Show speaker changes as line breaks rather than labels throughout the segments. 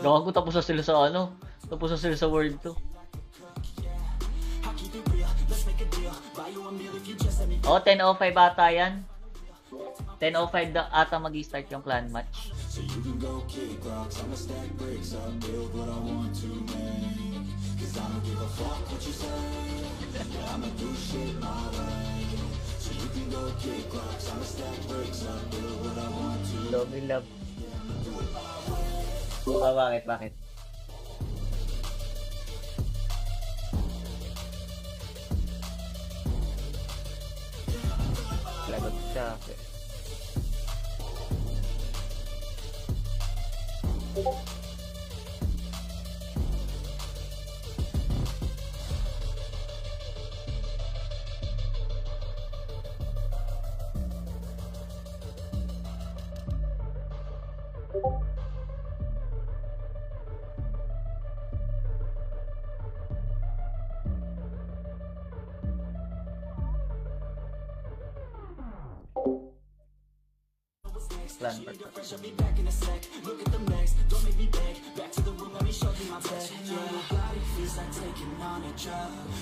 Gawa ko tapos na sila sa ano. Tapos na sila sa world to. Oh, 10:05 ata yan. 10:05 ata mag-start yung clan match. So you can go kick rocks, I'ma stack bricks up, build what I want to make. Cause I don't give a fuck what you say. I'ma do shit my way. So you can go kick rocks, I'ma stack bricks up, build what I want to. Love me love. Bakit? Lagot siya. Plan for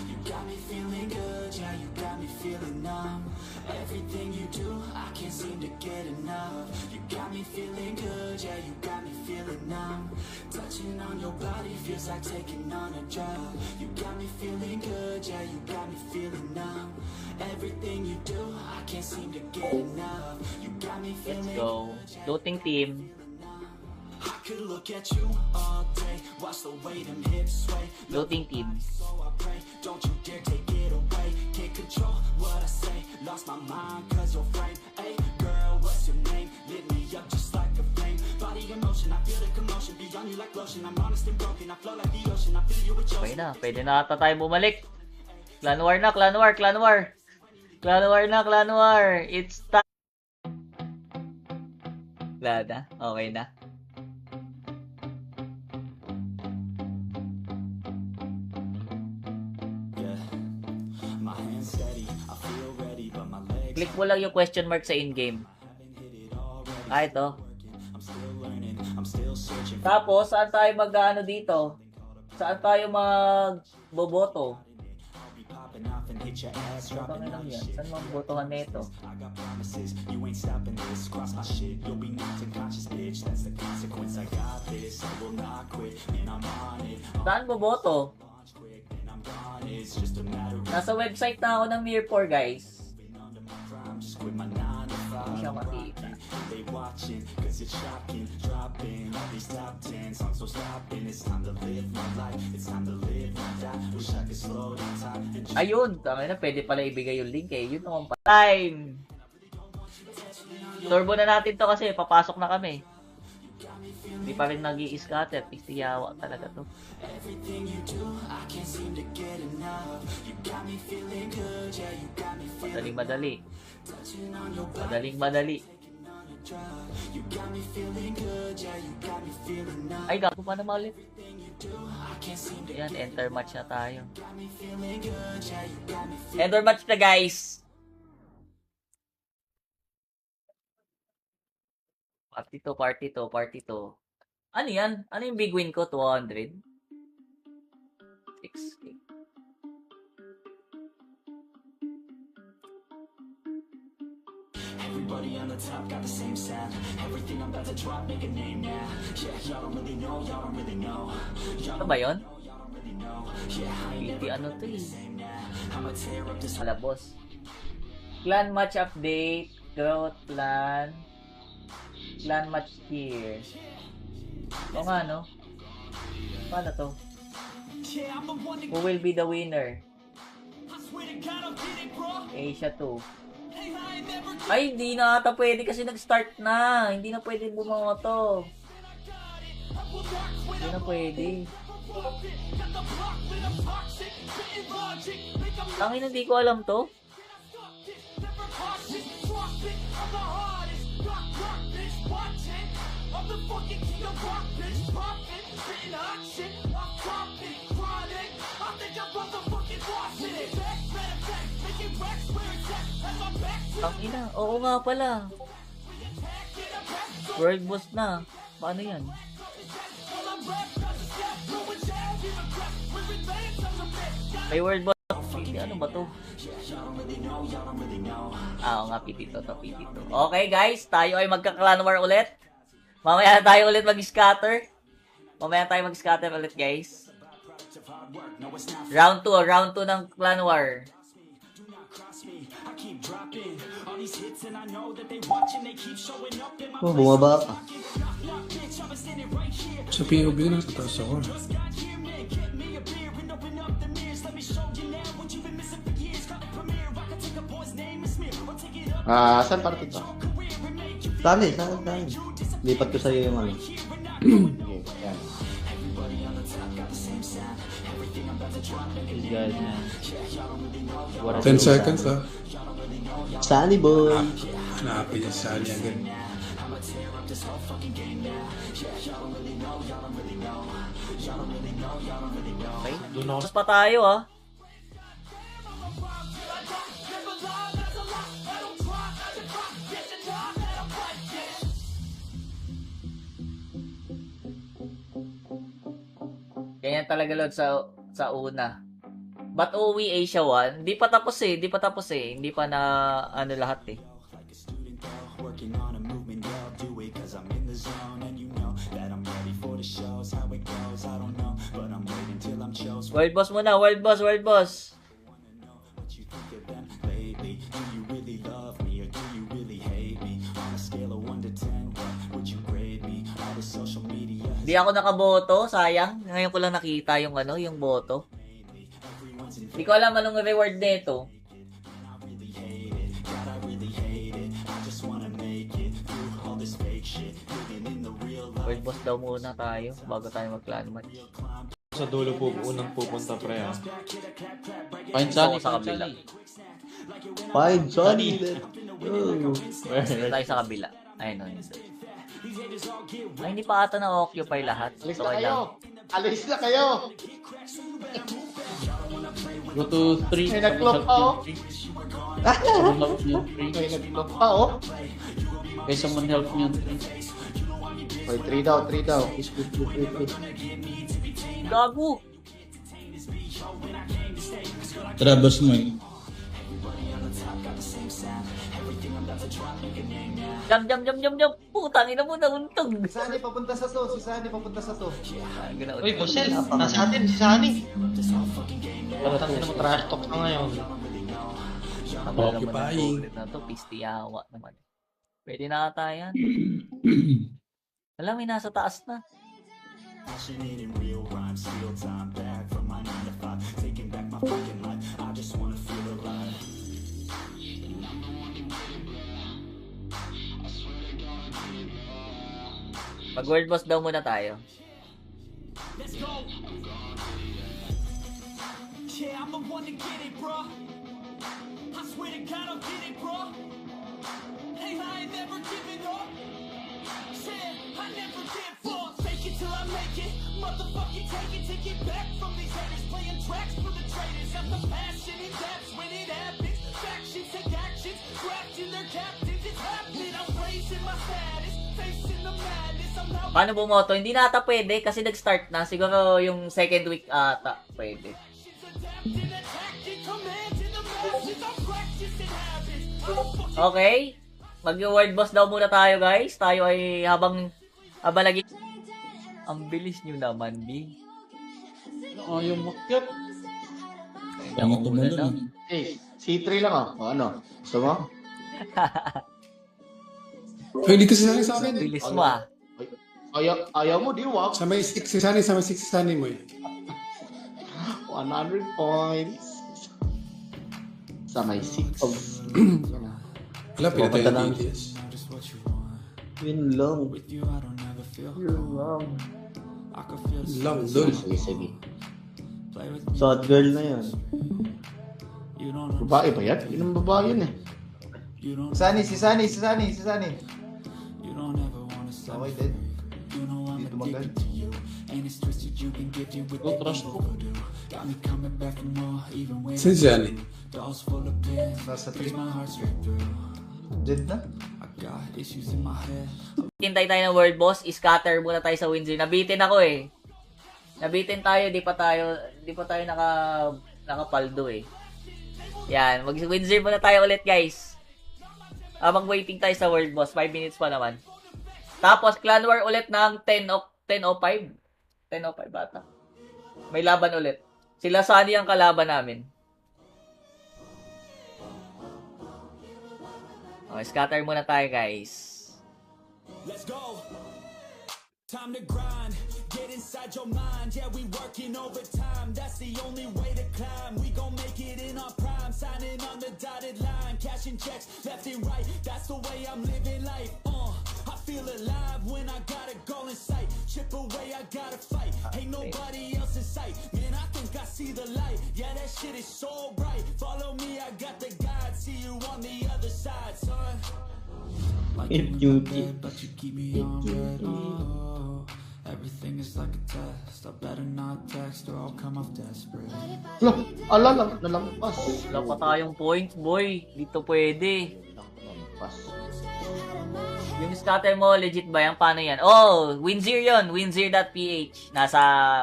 you got me feeling good, yeah, you got me feeling numb. Everything you do, I can't seem to get enough. You got me feeling good, yeah, you got me feeling numb. Touching on your body feels like taking on a drug. You got me feeling good, yeah, you got me feeling numb. Everything you do, I can't seem to get enough. You got me feeling. Let's go. Looting team. I could look at you all day, watch the way them hips sway. Looting team. So I pray, don't you dare take it away. Can't control what I say, lost my mind cause you're frame. Hey girl, what's your name? Lit me up just like a flame. Body in motion, I feel the commotion. Beyond you like lotion, I'm honest and broken. I flow like the ocean, I feel you with your. Okay na, pwede na ata tayo bumalik. Clan War na, Clan War, Clan War. Clan War na, Clan War. It's time. Wala na, okay na. Click mo lang yung question mark sa in-game. Ah, ito. Tapos, saan tayo mag-ano dito? Saan tayo mag-boboto? Saan lang yan? Saan mag-botohan nito? Saan boboto? Nasa website na ako ng Mirror 4, guys. Hindi siya makita. Ayun, tama na, pwede pala ibigay yung link eh. Yun naman pa. Time! Turbo na natin to kasi papasok na kami. Hindi pa rin nag-i-scatter. Pistiyawa talaga to. Madaling-madali. Madaling-madali. Ay, gago pa naman ulit. Ayan, enter match na tayo. Enter match na, guys. Party to. Ano yan? Ano yung big win ko? 200? 6K. Everybody on the top got the same sound. Everything I'm about to drop, make a name now. Yeah, y'all don't really know, y'all don't really know. Ano ba yun? Hindi ano to eh. Wala, boss. Clan match update. Growth plan. Clan match here. O nga, no? Paano to? Who will be the winner? Asia 2. Ay, hindi na ata pwede kasi nag-start na. Hindi na pwede bumoto. Hindi na pwede. Tangin, hindi ko alam to. Ang ina, oo nga pala. World boss na. Paano yan?
May world boss. Ano ba to? Oo nga, PT to. Okay guys, tayo ay magka-clan war ulit. Mamaya na tayo ulit mag-scatter. Ulit guys. Round 2 ng clan war.
Oh, bumaba ka.
Sa POV na tataas ako.
Saan parte to? Saan. Lipat ko sa'yo yung ano. Okay, yan.
These guys, man.
10 seconds ah.
Sunny boy.
Hanapin niya sa niya agad.
Okay. Mas pa tayo ah. Ganyan talaga Lord sa una. But OWI Asia 1, hindi pa tapos eh. Hindi pa na ano lahat eh.
Working on a movement, I'll do it 'cause I'm in the zone, and you know that I'm ready for the shows. How it goes, I don't know, but I'm waiting till I'm chosen.
World boss muna, world boss.
Wanna know what you think of them lately? Do you really love me or do you really hate me? On a scale of 1 to 10, what would you grade me? All the social media has
Di ako nakaboto, sayang. Ngayon ko lang nakita yung ano, yung boto. Di ko alam anong reward nito.
really hate it. God, I really hate it. I just wanna make it through all this fake shit. Living in the real life.
World boss daw muna tayo bago tayo mag-clan match.
Sa dulo po, unang pupunta pre ha.
Find Sunny sa kabila.
Find Sunny. Let's go.
Tayo sa kabila. Ayun, no. Ay, hindi pa ata na-occupy lahat.
Alis
So,
na
okay
kayo.
lang.
Alis na kayo.
Go to 3.
May nag-clock pa oh. May nag-clock pa oh.
Okay, someone help me on 3.
Okay, 3 daw.
Gago!
Trabas mo eh.
Jump! Putang ina mo, nauntog!
Si Sunny papunta sa to.
Uy, Bosel, nasa atin si Sunny. Pagkatang na mo trash talk na ngayon.
Occupying.
Na to, pistiyawa naman. Pwede na ata yan. Alam, may nasa taas na.
Passionate in real rhymes, steal time back from my 9 to 5, taking back my fucking life. I just wanna feel alive.
Pag world boss daw muna tayo.
Let's go. Yeah, I'm the one to get it, bro. I swear to God, I'll get it, bro. Hey, I ain't never giving up. Yeah, I never give up. Fake it till I make it. Motherfucking take it back from these haters. Playing tracks for the traitors. Got the passion and that's when it happens. Factions take actions, drafting their captains. It's happening. I'm raising my status, facing the madness. I'm not.
Paano bumoto? Hindi na ata pwede kasi nag-start na. Siguro yung second week ata pwede. Okay. Mag-world boss daw muna tayo, guys. Tayo ay habang lagi. Ang bilis nyo naman, B.
Yung makyat.
Ang muna lang.
Hey, C3 lang oh. O ano? Gusto mo?
Pwede kasi sa akin.
Bilis mo ah.
Ayaw mo, di wag.
Sa may 6 si Sunny mo eh.
100 points. Sa may 6.
Wala, pinatay
Pupunta
ang
lang.
DDS.
Yun lang.
Lang, dun.
Sige. Sad girl na yan. Babae ba yan? Yun ang babae yun eh. Si Sunny. Okay, dead. Dito magal.
Go trash talk.
Saan si Sunny?
Nasa 3. Dead na?
Hintay tayo ng world boss. Scatter muna tayo sa win zone. Nabitin ako eh. Nabitin tayo, di pa tayo nakapaldo eh. Yan, mag-win zero muna tayo ulit guys. Mag-waiting tayo sa world boss, 5 minutes pa naman. Tapos clan war ulit ng 10:05. 10:05 bata. May laban ulit. Sila Sunny ang kalaban namin. Okay, scatter muna tayo guys.
Let's go. Time to grind. Get inside your mind. Yeah, we working overtime. That's the only way to climb. We gon' make it in our prime. Signing on the dotted line. Cashing checks left and right. That's the way I'm living life. I feel alive when I got a goal in sight. Chip away, I gotta fight. Ain't nobody else in sight. Man, I think I see the light. Yeah, that shit is so bright. Follow me, I got the guide. See you on the other side, son. Like
If you keep-
but you keep me on red. Oh, everything is like a test. I better not text or I'll come off desperate.
Nalampas.
Wala pa tayong points, boy. Dito pwede. Yung scatter mo, legit ba yan? Paano yan? Oh, Winzir yun. Winzir.ph. Nasa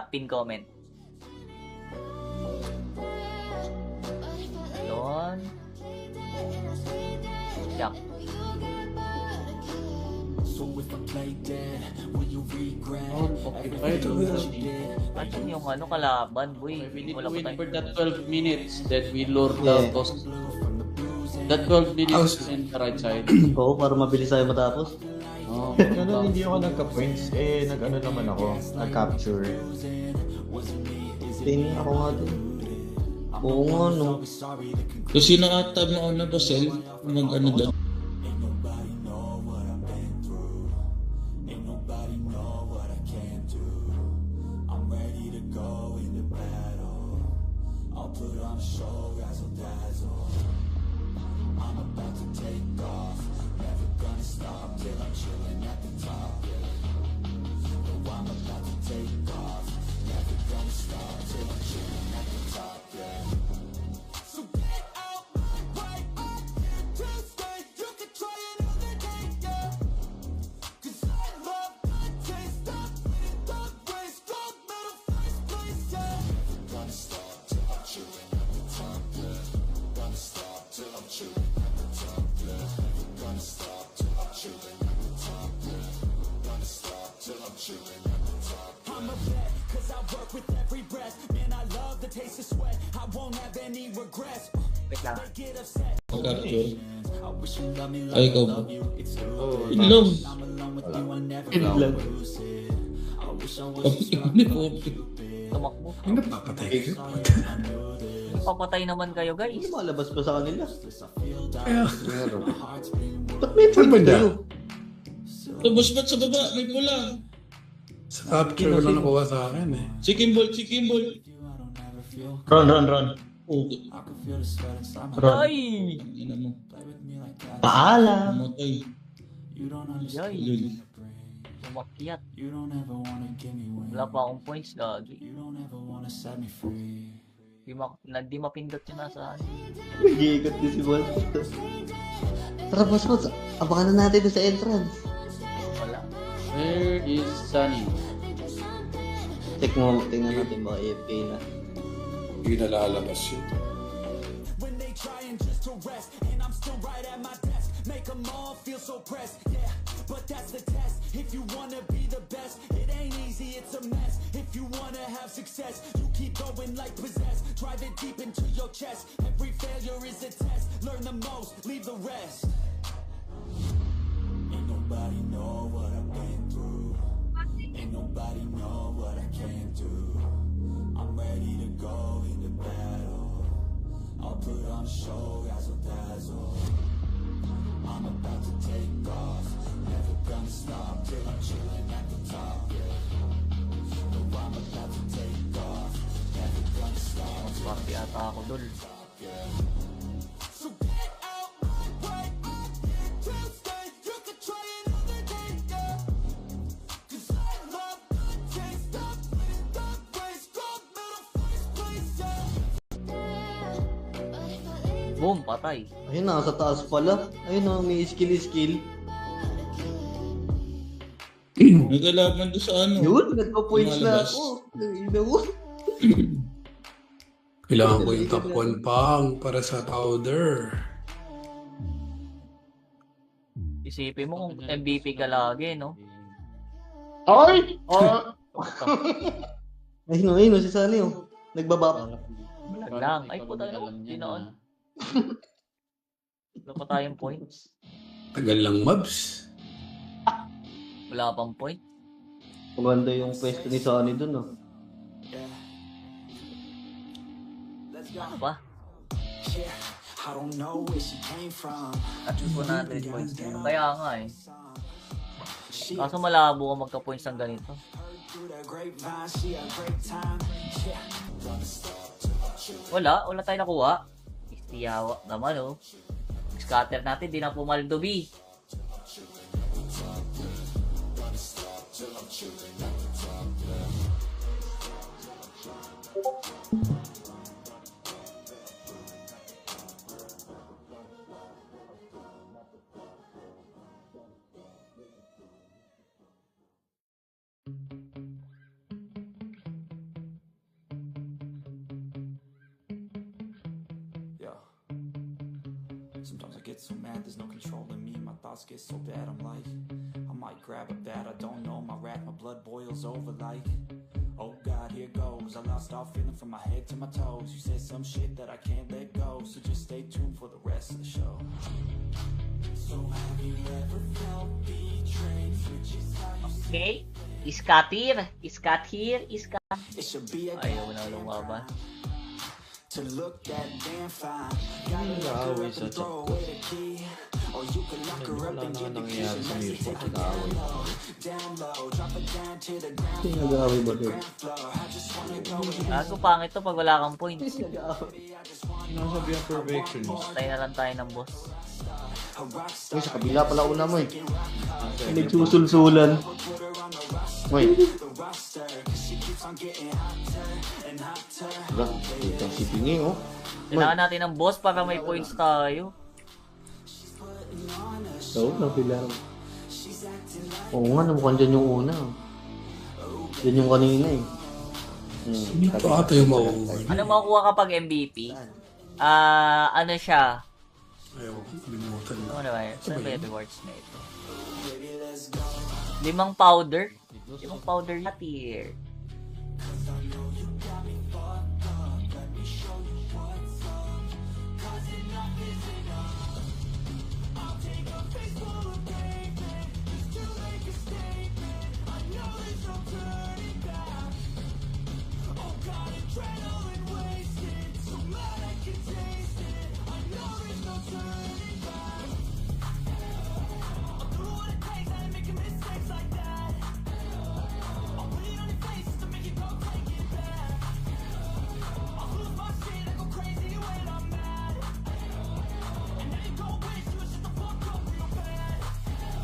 pin comment. Doon. Yak.
So if I play dead, will you regret
Ay, ito.
Ano yung kalaban, boy?
We need
Wala
to
pa
win for
tayo.
that 12 minutes that we lured
Yeah.
the boss. That 12 minutes is in the right side.
Oo, para mabilis tayo matapos.
Oh,
Ganun, hindi ako nagka-points. Nag-ano naman ako. Nag-capture.
Tingin ako nga din. Oo nga, no.
Kasi nakatab na ako na ba, Sel? Mag-ano doon?
I'm a vet, cause I work with every breath. Man, I love the taste of sweat. I won't have any regrets.
Wait lang.
They get upset.
Mag-capture.
I wish you love me like
Ay,
I
ikaw ba?
love you. It's true.
Oh,
Inlong.
I'm alone with you, I never
Inlong.
will lose it. I wish I was
Tumakbo.
Ano papatay ka?
Papatay naman kayo, guys.
Lumalabas pa sa kanila.
Kaya,
Ba't may
saan ba
point
niya?
kayo?
Tapos ba't sa baba? May pula.
Sa capture ko lang nakuha sa akin eh.
Chicken ball, chicken ball.
Run.
Oh,
Ay!
ina mo.
Paalam!
Matay.
Ay!
Lul.
Tumakyat.
You don't ever wanna give me wings.
Wala pa akong points, lagi.
You don't ever wanna set me free.
Di mapindot yun nasa
Nag-iikot din si Boss. Tara, Boss. Abangan na natin doon sa entrance.
Wala.
Where is Sunny?
Check mo, tingnan natin baka AFK na.
Hindi na lalabas yun.
When they trying just to rest, and I'm still right at my desk. Make them all feel so pressed, yeah, but that's the test. If you wanna be the best, it ain't easy, it's a mess. If you wanna have success, you keep going like possessed. Drive it deep into your chest. Every failure is a test. Learn the most, leave the rest. Ain't nobody know what I've been through. Ain't nobody know what I can do. I'm ready to go into battle. I'll put on a show, razzle dazzle. I'm about to take off. Never gonna stop till I'm chilling at the top. Yeah. No, I'm about to take off. Never gonna stop.
Swerte ata ako, dul.
So get out my way. Tuesday, you can try another day, yeah. 'Cause I love the taste of winning the race. Gold medal, first place, yeah.
Boom, patay.
Ayun, nasa taas pala. Ayun, may skill.
Nagalaban doon sa ano.
Yun, nagpa-points na
Lumalabas.
ako. Ina mo.
Kailangan ko yung top 1 pang para sa powder.
Isipin mo kung MVP ka lagi, no?
Ay! Ah!
Ayun, si Sunny, oh. Nagbabap.
Bulag lang. Ay, puta na. Dinoon. Wala pa tayong points.
Tagal lang, Mabs.
Wala pang point.
Maganda yung pwesto ni Sunny dun, oh.
Ano ba?
I don't know where she came from.
At 100 points dito. Kaya nga eh. Kaso malabo ka magka-points ng ganito.
Through the grapevine, she a great time.
Wala tayo nakuha. Istiyawa naman oh. Scatter natin, di na pumaldo B.
Yeah. Sometimes I get so mad, there's no control in me. My thoughts get so bad, I'm like, I might grab a bat, I don't know. My wrath, my blood boils over like, oh God, here goes. I lost all feeling from my head to my toes. You said some shit that I can't let go, so just stay tuned for the rest of the show. So have you ever felt betrayed? Which is how you
Okay. Iskat here. Iskat here. Iskat.
it should be a
Ayaw na lumaban.
to look that damn fine. Gotta look her
Nag-aaway
up
sa
and throw
chat ko.
away the key. Or you can lock her up
Wala
and
na
get the
nangyayari
keys
sa
and
Mirror.
take her
Nag-aaway.
down low, drop it down to the ground.
Sino nag-aaway ba doon?
Ground floor. I just wanna go and
Gago pangit to pag wala kang points.
Sinasabi ang perfectionist.
Tayo na lang tayo ng boss.
Uy, sa kabila pala una mo, eh. Nagsusulsulan. Uy. Wala, itong si Pingi, oh.
Kailangan natin ng boss para may points tayo.
Oo, napila. Oo nga, namukhang dyan yung una. Yan yung kanina, eh.
Hindi pa ata yung mauuwi.
Ano makukuha kapag MVP? Ano siya?
Ayaw, kalimutan.
Ano ba yun? Saan ba yung rewards na ito? 5 powder? 5 powder na tier.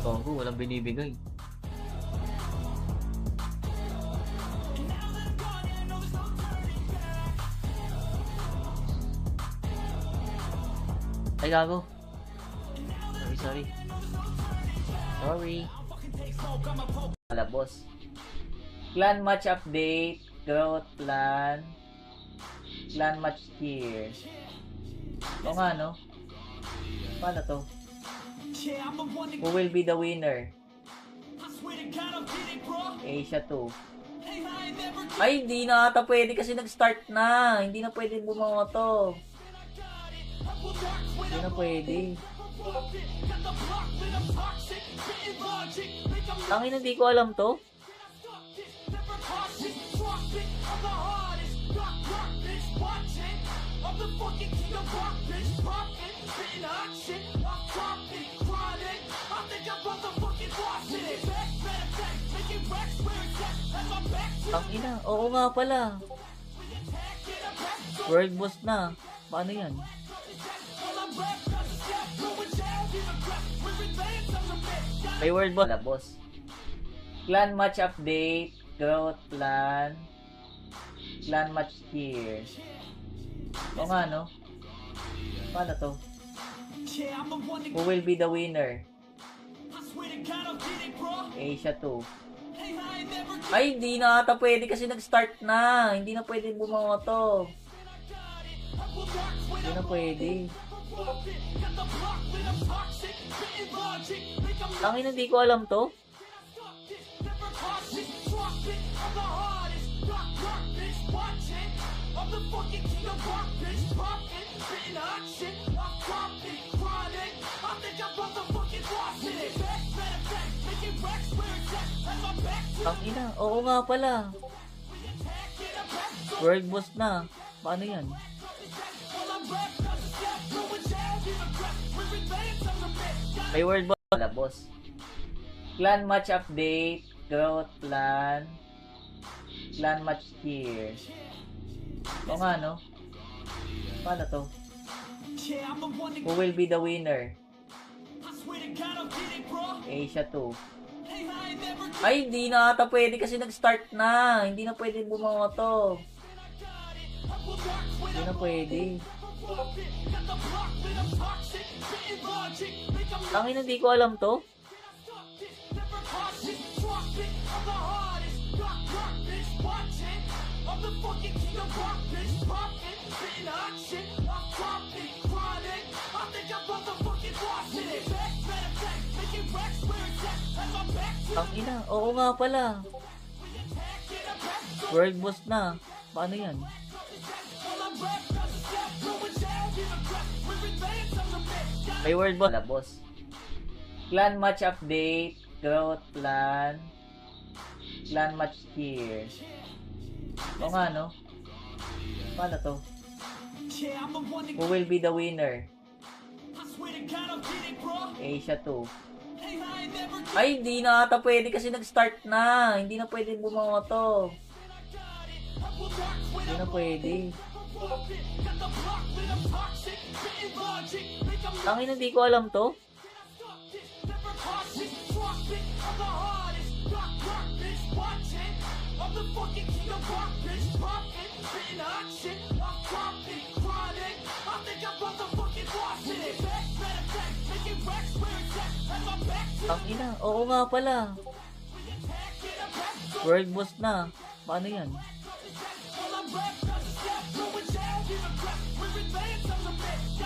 Gago, walang binibigay. Ay, gago. Sorry. Wala, boss. Clan match update. Growth plan. Clan match tier. O nga, no? Paano to? Who will be the winner? Asia 2. Ay, hindi na ata pwede kasi nag-start na. Hindi na pwede bumoto. Hindi na pwede. Tangina, hindi ko alam to. Tangina, oo nga pala. World boss na. Paano yan? May world boss. Wala, boss. Clan match update. Growth plan. Clan match tier. O nga, no? Paano to? Who will be the winner? Asia 2. Ay, hindi na ata pwede kasi nag-start na. Hindi na pwede bumawa to. Hindi na pwede. Tangin, hindi ko alam to. Ang ina, oo nga pala. World boss na. Paano yan? May world boss na, boss. Clan match update. Growth plan. Clan match here. Oo nga, no? Paano to? Who will be the winner? Asia 2. Ay, hindi na ata pwede kasi nag-start na. Hindi na pwede bumawa to. Hindi na pwede. Tangin, hindi ko alam to. Ang ina, oo nga pala. World boss na. Paano yan? May world boss na, boss. Clan match update. Growth plan. Clan match here. Oo nga, no? Paano to? Who will be the winner? Asia 2. Ay, hindi na ata pwede kasi nag-start na. Hindi na pwede bumawa to. Hindi na pwede. Tangin, hindi ko alam to. Ang ina, oo nga pala. World boss na. Paano yan?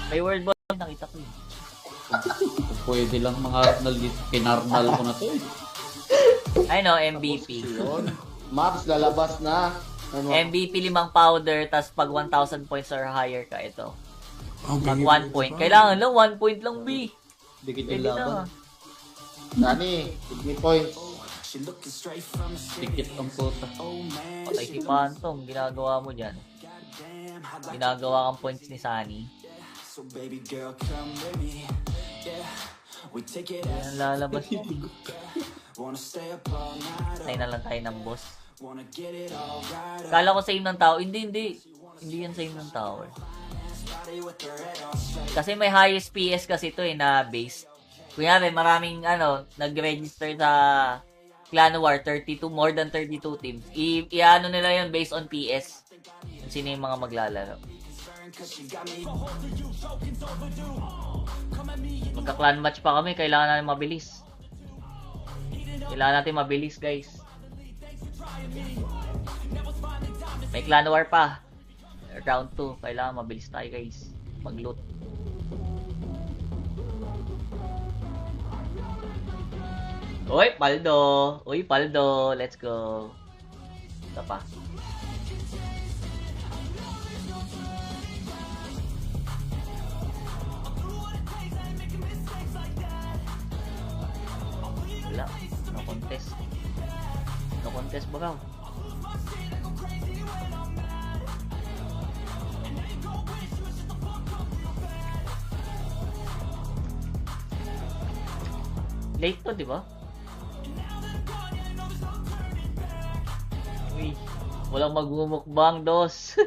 May world boss. Nakita ko yun.
Pwede lang mga Arnal dito. Kinarnal ko na to eh.
Ay no, MVP.
Maps, lalabas na. Ano?
MVP 5 powder, tas pag 1,000 points or higher ka, ito.
Oh,
Pag
ganyan
1 point.
pa.
Kailangan lang 1 point lang, B.
Dikit yung
Pwede
laban.
na.
Dani, give me points.
Tikit ang puta.
Patay si Phantom. Ginagawa mo dyan. Ginagawa kang points ni Sunny.
So baby girl, come with me. Yeah, we take it
Yan ang lalabas mo.
Wanna stay up all night.
Tayo na lang tayo ng boss.
Wanna get it all right.
Kala ko same ng tao. Hindi. Hindi yan same ng tower.
Body with her head on straight.
Kasi may highest PS kasi ito na base. Kunyari, maraming nag-register sa Clan War, 32, more than 32 teams. I-ano nila yun based on PS. Kung sino yung mga maglalaro. Magka-clan match pa kami, kailangan natin mabilis. Kailangan natin mabilis, guys. May Clan War pa. Round 2, kailangan mabilis tayo, guys. Mag-loot. Uy, Paldo! Uy, Paldo! Let's go! Ito pa. Wala. No contest. No contest ba raw? Late to, di ba? Uy, walang magmumukbang, dos.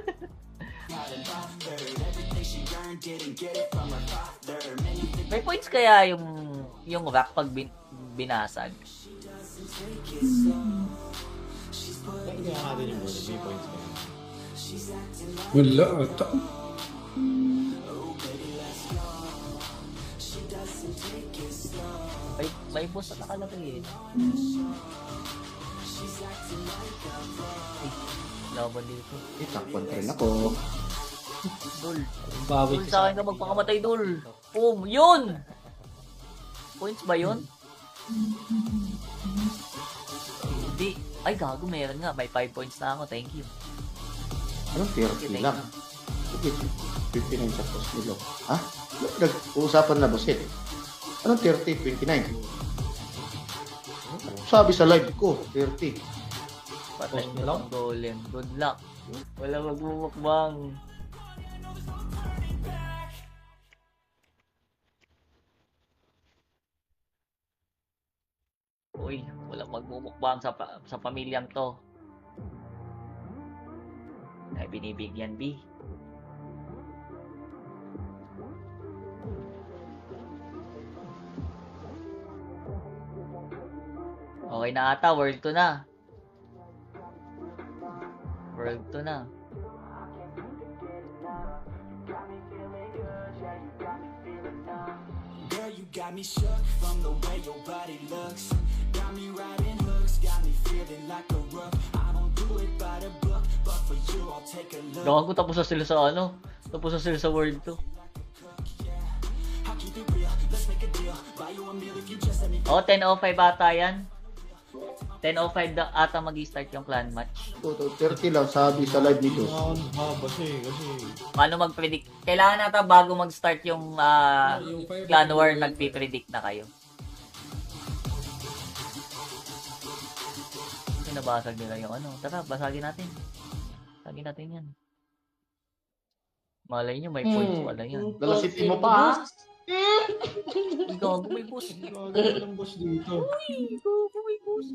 May points kaya yung rack pag binasag?
Kaya natin yung bullet. May points ka.
Wala ata.
Ay, May boss na nakalagay eh. Ay, laban dito.
Takpan rin ako.
Dol.
Bawi
Dol sa akin ka magpakamatay, Dol. Boom! Yun! Points ba yun? Hindi. Ay, gago, meron nga. May 5 points na ako. Thank you.
Anong 30 lang? Sige, 59 sa post nilo. Ha? Nag-uusapan na boss eh. Anong 30, 29? Sabi sa live ko, 30.
Patay
Post
mo
mo lang?
lang, Golem. Good luck. Wala magmumukbang. Uy, wala magmumukbang sa pamilyang to. Ay, binibigyan, B. Okay na ata, world 2 na. World 2 na.
Girl, you got me shook from the way your body looks. Got me riding hooks, got me feeling like a rook. I don't do it by the book, but for you I'll take a look.
Gawa ko tapos na sila sa ano? Tapos na sila sa world 2.
I'll keep it real, let's make a deal. Buy you a meal if you just let me.
Oh, 10:05 ata yan. 10:05 ata mag-start yung clan match.
30 lang sabi sa live nito.
Kasi
Paano mag-predict? Kailangan nata bago mag-start yung clan war, nagpi-predict na kayo. Pinabasag nila yung ano. Tara, basagin natin. Basagin natin yan. Malay nyo, may points pala yan.
Velocity mo pa ha?
Gago, may boss.
walang boss dito.
Gago, may boss.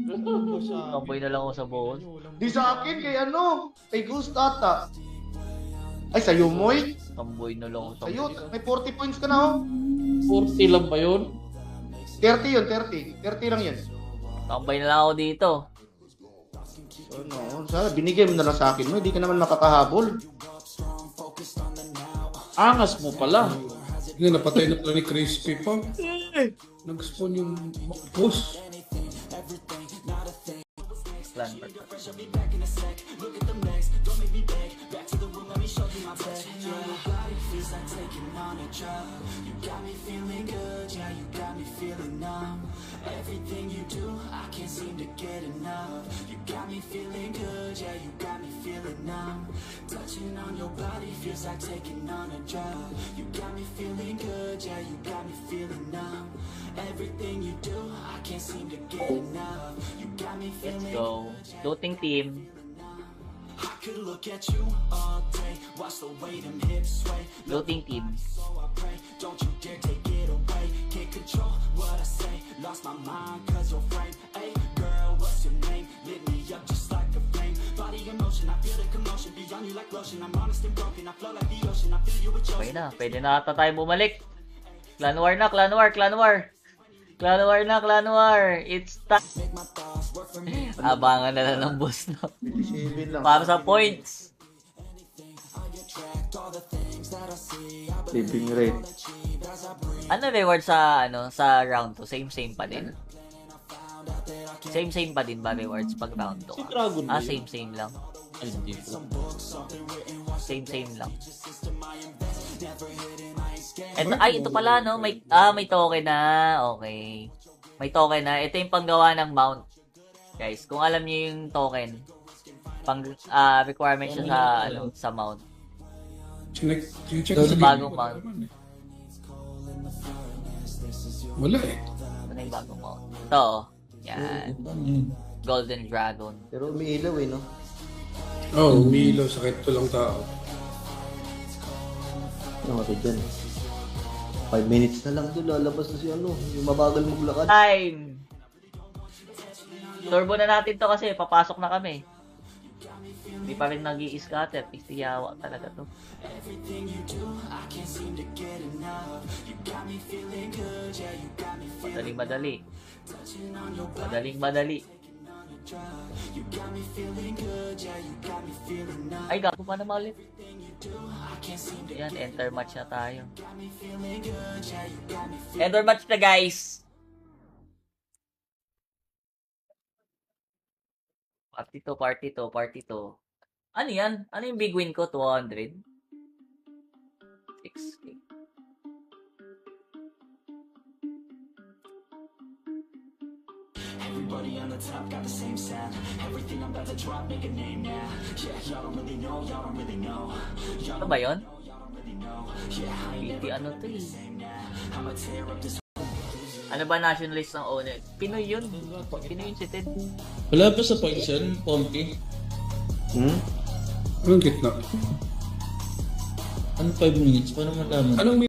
Walang boss sa akin.
Tambay na lang ako sa boss.
Di sa akin, kay ano? Kay Ghost ata. Ay, sa'yo Moy?
Tamboy na lang ako.
Sa'yo, may 40 points ka na oh.
40 lang ba yun?
30 yun, 30. 30 lang yan.
Tambay na lang ako dito.
Ano, sana binigay mo na lang sa akin mo, hindi ka naman makakahabol.
Angas mo pala.
Hindi, napatay na pala ni Crispy pa. Nag-spawn yung boss.
Clan war.
You got me feeling good, yeah, you got me feeling numb. Everything you do, I can't seem to get enough. You got me feeling good, yeah, you got me feeling numb. Touching on your body feels like taking on a drug. You got me feeling good, yeah, you got me feeling numb. Everything you do, I can't seem to get enough. You got me
Let's
feeling
go. Looting team.
I could look at you all day, watch the way them hips sway.
Looting team.
So I pray, don't you dare take it away. Can't control what I say, lost my mind cause your frame. Hey girl, what's your name? Lit me up just like a flame. Body in motion, I feel the commotion. Beyond you like lotion, I'm honest and broken. I flow like the ocean, I feel you with your
Okay na, pwede na ata tayo bumalik. Clan war na, clan war, clan war. Clan war na, clan war. It's time. Abangan na lang ng boss, no?
27 lang.
Para sa points.
Living rate.
Ano reward sa sa round 2? Same pa din. Same pa din ba rewards pag round 2?
Si Dragon ba yun?
Same lang.
Ay, hindi po.
Same lang. Ito pala no, may token na. Okay. May token na. Ito yung panggawa ng mount. Guys, kung alam niyo yung token, pang requirement siya sa sa mount.
Check
Sa bagong mount.
Wala eh.
Ito na yung bagong mount. Ito. Yan. Golden Dragon.
Pero umiilaw eh, no?
Oh, Milo, sakit to lang tao.
Ano ka dyan? 5 minutes na lang doon, lalabas na si yung mabagal maglakad.
Time! Turbo na natin to kasi papasok na kami. Hindi pa rin nag-i-scatter. Istiyawa talaga to.
everything you do, I can't seem to get enough. You got me feeling good, yeah, you got me feeling
Madali.
touching on your body.
Madali.
You got me feeling good, yeah, you got me feeling numb.
Ay, gago pa naman ulit.
Everything you do, I can't seem to
Yan, enter match na tayo.
got me feeling good, yeah, you got me feeling.
Enter match na guys. Party to. Ano yan? Ano yung big win ko? 200? 6K.
Everybody on the top got the same sound. Everything I'm about to drop, make a name now. Yeah, y'all don't really know, y'all don't really know. Y'all
Ano
don't
ba yun?
really know. Yeah, I ain't
PT ano to eh.
same now. I'ma tear up this.
Ano ba nationalist ng owner? Pinoy yun. Pinoy yun si Ted.
Wala ba sa points yan, Pompey?
Anong gitna?
Ano 5 minutes? Paano malaman?
Anong